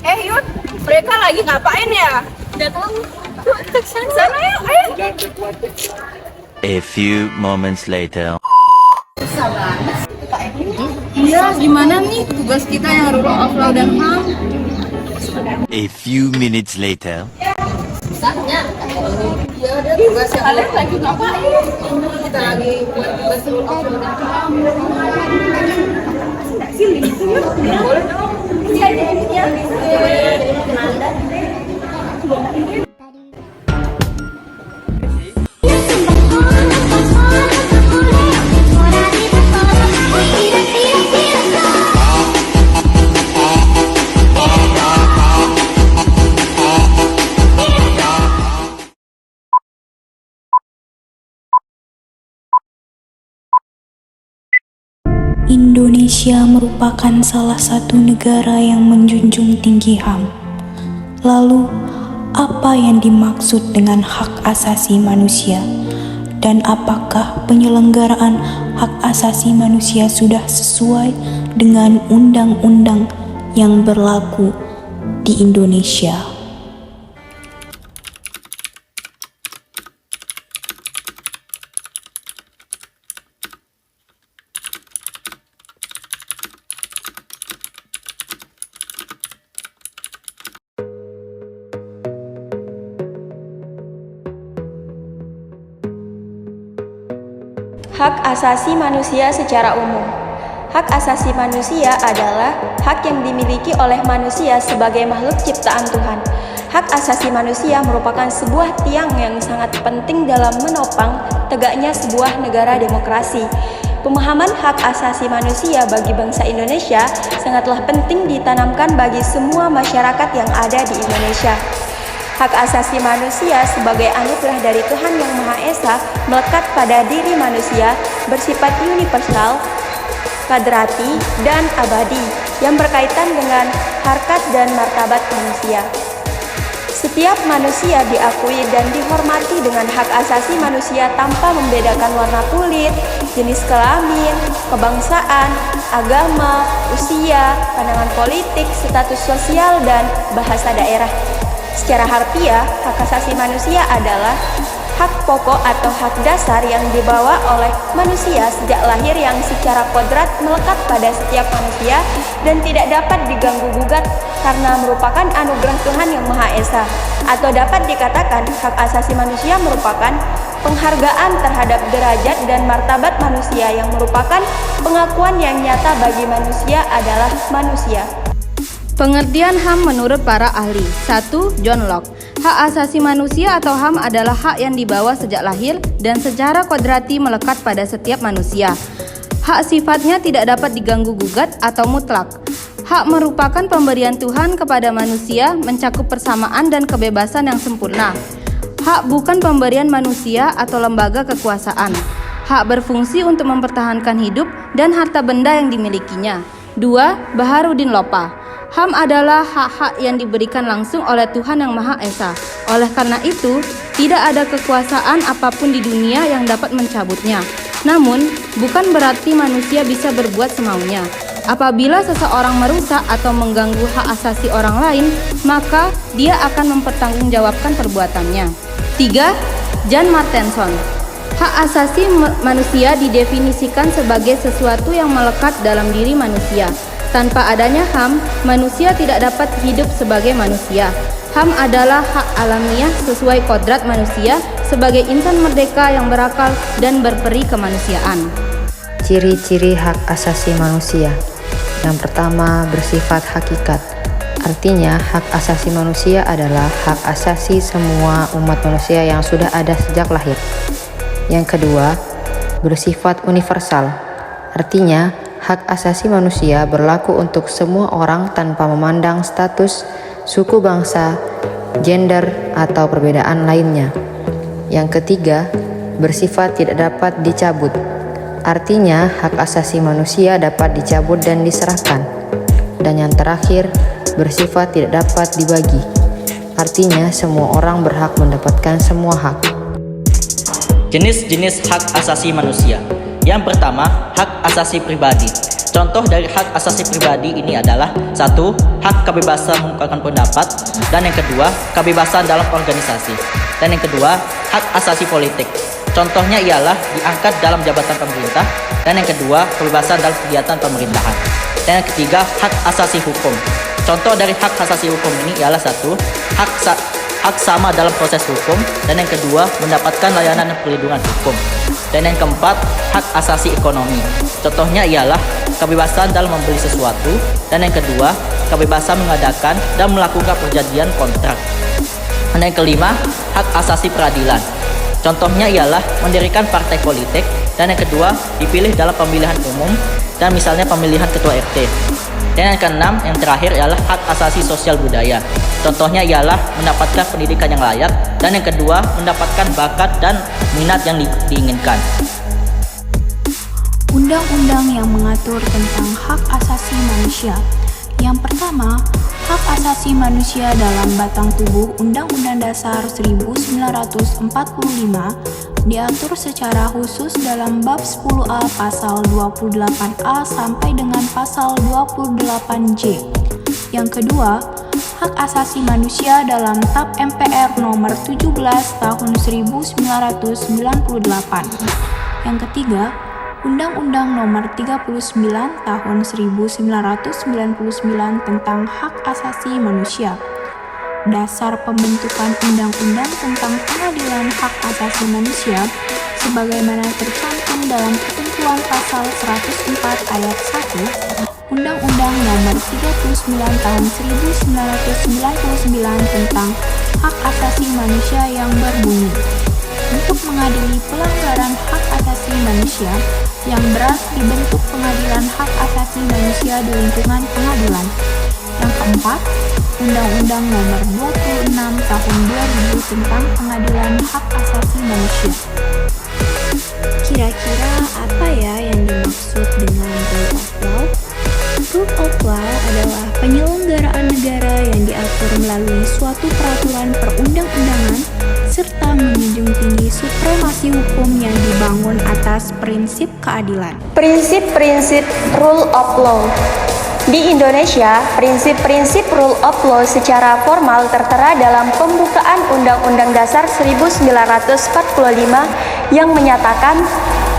Yun, mereka lagi ngapain ya? Udah tahu. Sana yuk, ayo. A few moments later. Iya, gimana nih tugas kita yang rule of law dan HAM? A few minutes later. Iya, ada tugas yang kalian lagi ngapain? Kita lagi buat tugas rule of law dan HAM. Sini, boleh dong. Iya. Indonesia merupakan salah satu negara yang menjunjung tinggi HAM. Lalu, apa yang dimaksud dengan hak asasi manusia? Dan apakah penyelenggaraan hak asasi manusia sudah sesuai dengan undang-undang yang berlaku di Indonesia? Hak asasi manusia secara umum. Hak asasi manusia adalah hak yang dimiliki oleh manusia sebagai makhluk ciptaan Tuhan. Hak asasi manusia merupakan sebuah tiang yang sangat penting dalam menopang tegaknya sebuah negara demokrasi. Pemahaman hak asasi manusia bagi bangsa Indonesia sangatlah penting ditanamkan bagi semua masyarakat yang ada di Indonesia. Hak asasi manusia sebagai anugerah dari Tuhan Yang Maha Esa melekat pada diri manusia, bersifat universal, kadrati, dan abadi yang berkaitan dengan harkat dan martabat manusia. Setiap manusia diakui dan dihormati dengan hak asasi manusia tanpa membedakan warna kulit, jenis kelamin, kebangsaan, agama, usia, pandangan politik, status sosial, dan bahasa daerah. Secara harfiah, hak asasi manusia adalah hak pokok atau hak dasar yang dibawa oleh manusia sejak lahir yang secara kodrat melekat pada setiap manusia dan tidak dapat diganggu-gugat karena merupakan anugerah Tuhan Yang Maha Esa. Atau dapat dikatakan hak asasi manusia merupakan penghargaan terhadap derajat dan martabat manusia yang merupakan pengakuan yang nyata bagi manusia adalah manusia. Pengertian HAM menurut para ahli. 1. John Locke. Hak asasi manusia atau HAM adalah hak yang dibawa sejak lahir dan secara kodrati melekat pada setiap manusia. Hak sifatnya tidak dapat diganggu-gugat atau mutlak. Hak merupakan pemberian Tuhan kepada manusia mencakup persamaan dan kebebasan yang sempurna. Hak bukan pemberian manusia atau lembaga kekuasaan. Hak berfungsi untuk mempertahankan hidup dan harta benda yang dimilikinya. 2. Baharudin Lopa. HAM adalah hak-hak yang diberikan langsung oleh Tuhan Yang Maha Esa. Oleh karena itu, tidak ada kekuasaan apapun di dunia yang dapat mencabutnya. Namun, bukan berarti manusia bisa berbuat semaunya. Apabila seseorang merusak atau mengganggu hak asasi orang lain, maka dia akan mempertanggungjawabkan perbuatannya. 3. Jan Martenson. Hak asasi manusia didefinisikan sebagai sesuatu yang melekat dalam diri manusia. Tanpa adanya HAM, manusia tidak dapat hidup sebagai manusia. HAM adalah hak alamiah sesuai kodrat manusia sebagai insan merdeka yang berakal dan berperi kemanusiaan. Ciri-ciri hak asasi manusia. Yang pertama, bersifat hakikat. Artinya, hak asasi manusia adalah hak asasi semua umat manusia yang sudah ada sejak lahir. Yang kedua, bersifat universal. Artinya, hak asasi manusia berlaku untuk semua orang tanpa memandang status, suku bangsa, gender, atau perbedaan lainnya. Yang ketiga, bersifat tidak dapat dicabut. Artinya, hak asasi manusia dapat dicabut dan diserahkan. Dan yang terakhir, bersifat tidak dapat dibagi. Artinya, semua orang berhak mendapatkan semua hak. Jenis-jenis hak asasi manusia. Yang pertama, hak asasi pribadi. Contoh dari hak asasi pribadi ini adalah 1. Hak kebebasan mengungkapkan pendapat, dan yang kedua, kebebasan dalam organisasi. Dan yang kedua, hak asasi politik. Contohnya ialah diangkat dalam jabatan pemerintah, dan yang kedua, kebebasan dalam kegiatan pemerintahan. Dan yang ketiga, hak asasi hukum. Contoh dari hak asasi hukum ini ialah 1. Hak sama dalam proses hukum, dan yang kedua, mendapatkan layanan dan perlindungan hukum. Dan yang keempat, hak asasi ekonomi. Contohnya ialah kebebasan dalam membeli sesuatu, dan yang kedua, kebebasan mengadakan dan melakukan perjanjian kontrak. Dan yang kelima, hak asasi peradilan. Contohnya ialah mendirikan partai politik, dan yang kedua, dipilih dalam pemilihan umum, dan misalnya pemilihan ketua RT. Dan yang keenam, yang terakhir ialah hak asasi sosial budaya. Contohnya ialah mendapatkan pendidikan yang layak, dan yang kedua, mendapatkan bakat dan minat yang diinginkan. Undang-undang yang mengatur tentang hak asasi manusia. Yang pertama, hak asasi manusia dalam batang tubuh Undang-Undang Dasar 1945 diatur secara khusus dalam bab 10A pasal 28A sampai dengan pasal 28J. Yang kedua, hak asasi manusia dalam TAP MPR nomor 17 tahun 1998. Yang ketiga, Undang-Undang nomor 39 tahun 1999 tentang hak asasi manusia. Dasar pembentukan undang-undang tentang pengadilan hak asasi manusia sebagaimana tercantum dalam ketentuan pasal 104 ayat 1 Undang-Undang nomor 39 tahun 1999 tentang hak asasi manusia yang berbunyi, untuk mengadili pelanggaran hak asasi manusia yang berat dibentuk pengadilan hak asasi manusia di lingkungan pengadilan. Yang keempat, Undang-Undang nomor 26 tahun 2000 tentang pengadilan hak asasi manusia. Kira-kira apa ya yang dimaksud dengan rule of law? Rule of law adalah penyelenggaraan negara yang diatur melalui suatu peraturan perundang-undangan serta menjunjung tinggi supremasi hukum yang dibangun atas prinsip keadilan. Prinsip-prinsip rule of law. Di Indonesia, prinsip-prinsip rule of law secara formal tertera dalam pembukaan Undang-Undang Dasar 1945 yang menyatakan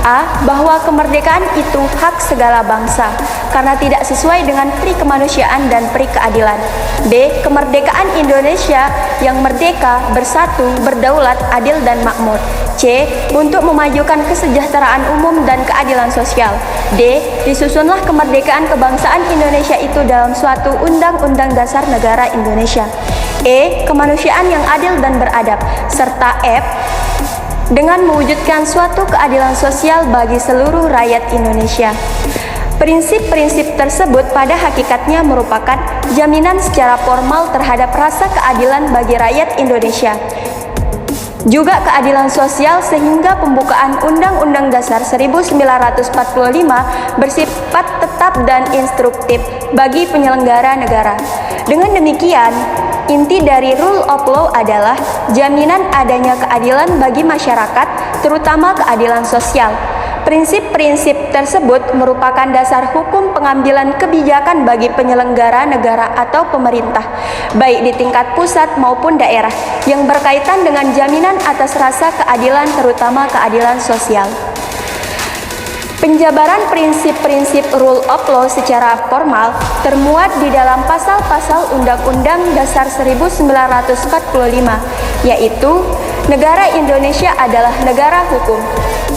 A. Bahwa kemerdekaan itu hak segala bangsa karena tidak sesuai dengan pri kemanusiaan dan pri keadilan. B. Kemerdekaan Indonesia yang merdeka, bersatu, berdaulat, adil dan makmur. C. Untuk memajukan kesejahteraan umum dan keadilan sosial. D. Disusunlah kemerdekaan kebangsaan Indonesia itu dalam suatu undang-undang dasar negara Indonesia. E. Kemanusiaan yang adil dan beradab. Serta F. Dengan mewujudkan suatu keadilan sosial bagi seluruh rakyat Indonesia. Prinsip-prinsip tersebut pada hakikatnya merupakan jaminan secara formal terhadap rasa keadilan bagi rakyat Indonesia. Juga keadilan sosial sehingga pembukaan Undang-Undang Dasar 1945 bersifat tetap dan instruktif bagi penyelenggara negara. Dengan demikian, inti dari rule of law adalah jaminan adanya keadilan bagi masyarakat, terutama keadilan sosial. Prinsip-prinsip tersebut merupakan dasar hukum pengambilan kebijakan bagi penyelenggara negara atau pemerintah, baik di tingkat pusat maupun daerah, yang berkaitan dengan jaminan atas rasa keadilan, terutama keadilan sosial. Penjabaran prinsip-prinsip rule of law secara formal termuat di dalam pasal-pasal Undang-Undang Dasar 1945, yaitu negara Indonesia adalah negara hukum,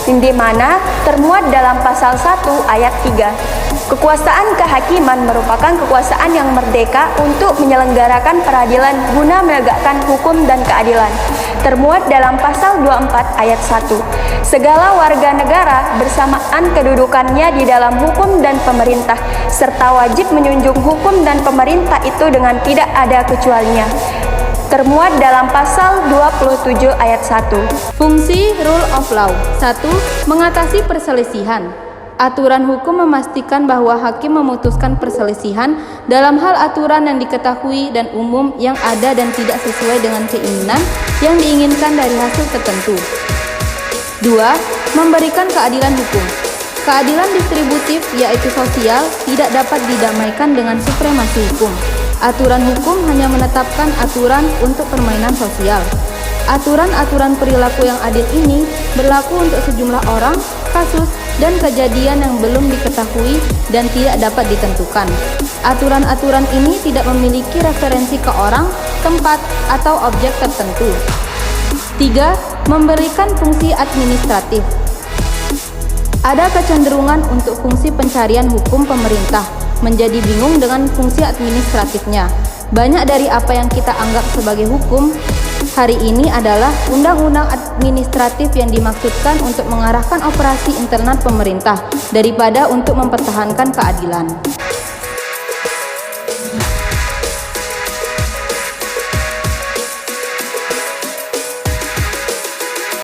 di mana termuat dalam pasal 1 ayat 3. Kekuasaan kehakiman merupakan kekuasaan yang merdeka untuk menyelenggarakan peradilan guna menegakkan hukum dan keadilan. Termuat dalam pasal 24 ayat 1. Segala warga negara bersamaan kedudukannya di dalam hukum dan pemerintah, serta wajib menjunjung hukum dan pemerintah itu dengan tidak ada kecualinya. Termuat dalam pasal 27 ayat 1. Fungsi rule of law. 1. Mengatasi perselisihan. Aturan hukum memastikan bahwa hakim memutuskan perselisihan dalam hal aturan yang diketahui dan umum yang ada dan tidak sesuai dengan keinginan yang diinginkan dari hasil tertentu. 2. Memberikan keadilan hukum. Keadilan distributif, yaitu sosial, tidak dapat didamaikan dengan supremasi hukum. Aturan hukum hanya menetapkan aturan untuk permainan sosial. Aturan-aturan perilaku yang adil ini berlaku untuk sejumlah orang, kasus, dan kejadian yang belum diketahui dan tidak dapat ditentukan. Aturan-aturan ini tidak memiliki referensi ke orang, tempat, atau objek tertentu. 3. Memberikan fungsi administratif. Ada kecenderungan untuk fungsi pencarian hukum pemerintah menjadi bingung dengan fungsi administratifnya. Banyak dari apa yang kita anggap sebagai hukum hari ini adalah undang-undang administratif yang dimaksudkan untuk mengarahkan operasi internal pemerintah daripada untuk mempertahankan keadilan.